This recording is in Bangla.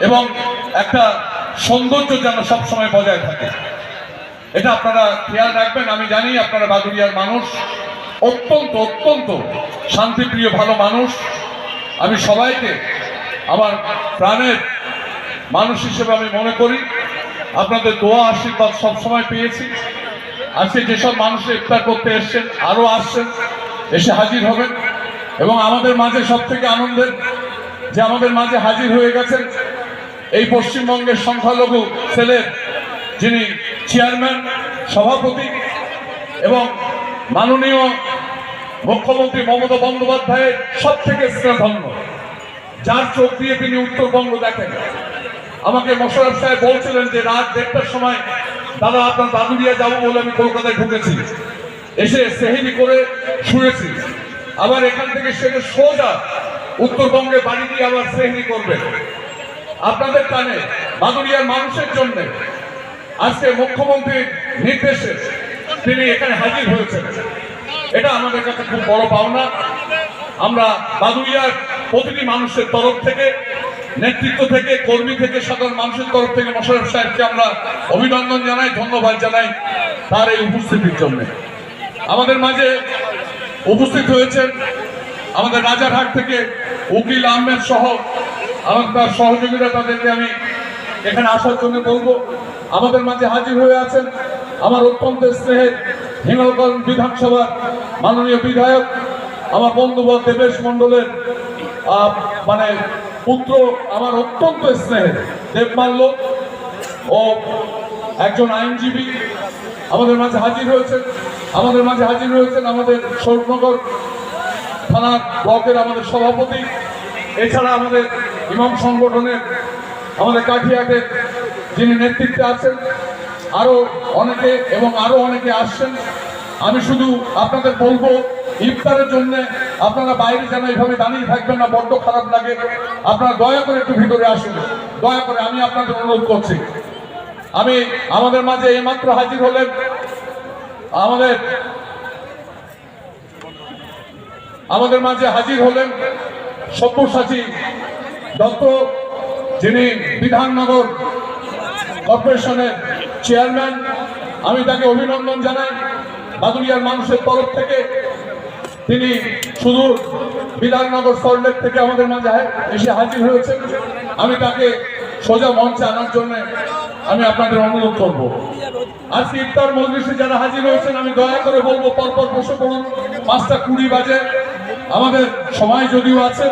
এবং একটা সৌন্দর্য যেন সবসময় বজায় থাকে, এটা আপনারা খেয়াল রাখবেন। আমি জানি আপনারা বাদুড়িয়ার মানুষ, অত্যন্ত অত্যন্ত শান্তিপ্রিয় ভালো মানুষ। আমি সবাইকে আমার প্রাণের মানুষ হিসেবে আমি মনে করি। আপনাদের দোয়া আশীর্বাদ সবসময় পেয়েছি। আজকে যেসব মানুষ ইফতার করতে এসছেন, আরও আসছেন, এসে হাজির হবেন। এবং আমাদের মাঝে সব থেকে আনন্দের যে আমাদের মাঝে হাজির হয়ে গেছেন এই পশ্চিমবঙ্গের সংখ্যালঘু সেলের যিনি চেয়ারম্যান, সভাপতি এবং মাননীয় মুখ্যমন্ত্রী মমতা বন্দ্যোপাধ্যায়ের সব থেকে স্নেহধন্য, যার চোখ দিয়ে তিনি উত্তরবঙ্গ দেখেন। আমাকে মোশাররফ সাহেব বলছিলেন যে রাত 1:30টার সময় দাদা আপনার বাদুড়িয়া যাবো বলে আমি কলকাতায় ঢুকেছি, এসে সেহেরি করে শুয়েছি, আবার এখান থেকে সেরে সোজা উত্তরবঙ্গে বাড়ি দিয়ে আবার সেহেরি করবে। আপনাদের কানে বাদুড়িয়ার মানুষের জন্য আজকে মুখ্যমন্ত্রীর নির্দেশে তিনি এখানে হাজির হয়েছেন। এটা আমাদের কাছে খুব বড় পাওনা। আমরা বাদুড়িয়ার প্রতিটি মানুষের তরফ থেকে, নেতৃত্ব থেকে, কর্মী থেকে, সাধারণ মানুষের তরফ থেকে মোশাররফ সাহেবকে আমরা অভিনন্দন জানাই, ধন্যবাদ জানাই তার এই উপস্থিতির জন্য। আমাদের মাঝে উপস্থিত হয়েছেন আমাদের রাজারহাট থেকে উকিল আহমেদ সহ আমাদের তার সহযোগীরা, তাদেরকে আমি এখানে আসার জন্য বলবো। আমাদের মাঝে হাজির হয়ে আছেন আমার অত্যন্ত স্নেহের হিঙ্গলগঞ্জ বিধানসভার মাননীয় বিধায়ক, আমার বন্ধুবর দেবেশ মণ্ডলের মানে পুত্র, আমার অত্যন্ত স্নেহের দেবমাল্য, ও একজন আইনজীবী আমাদের মাঝে হাজির হয়েছেন। আমাদের মাঝে হাজির হয়েছেন আমাদের শোরনগর থানার ব্লকের আমাদের সভাপতি, এছাড়া আমাদের ইমাম সংগঠনের আমাদের কাঠিয়াটের যিনি নেতৃত্বে আছেন, আরো অনেকে এবং আরো অনেকে আসছেন। আমি শুধু আপনাদের বলবো, ইফতারের জন্য আপনারা বাইরে যেন এইভাবে দাঁড়িয়ে থাকবেন না, বড্ড খারাপ লাগে। আপনারা দয়া করে একটু ভিতরে আসুন, দয়া করে, আমি আপনাদের অনুরোধ করছি। আমি আমাদের মাঝে এইমাত্র হাজির হলেন আমাদের মাঝে হাজির হলেন সব্যসাচী দত্ত, যিনি বিধাননগর কর্পোরেশনের চেয়ারম্যান। আমি তাকে অভিনন্দন জানাই বাদুড়িয়ার মানুষের তরফ থেকে। তিনি শুধু বিধাননগর সল্টলেক থেকে আমাদের মাঝে এসে হাজির হয়েছেন। আমি তাকে সোজা মঞ্চে আনার জন্য আমি আপনাদের অনুরোধ করব। আজকে ইফতার মজলিসে যারা হাজির হয়েছেন, আমি দয়া করে বলবো পরপর বসে পড়ুন। 5টা 20 বাজে, আমাদের সময় যদিও আছে।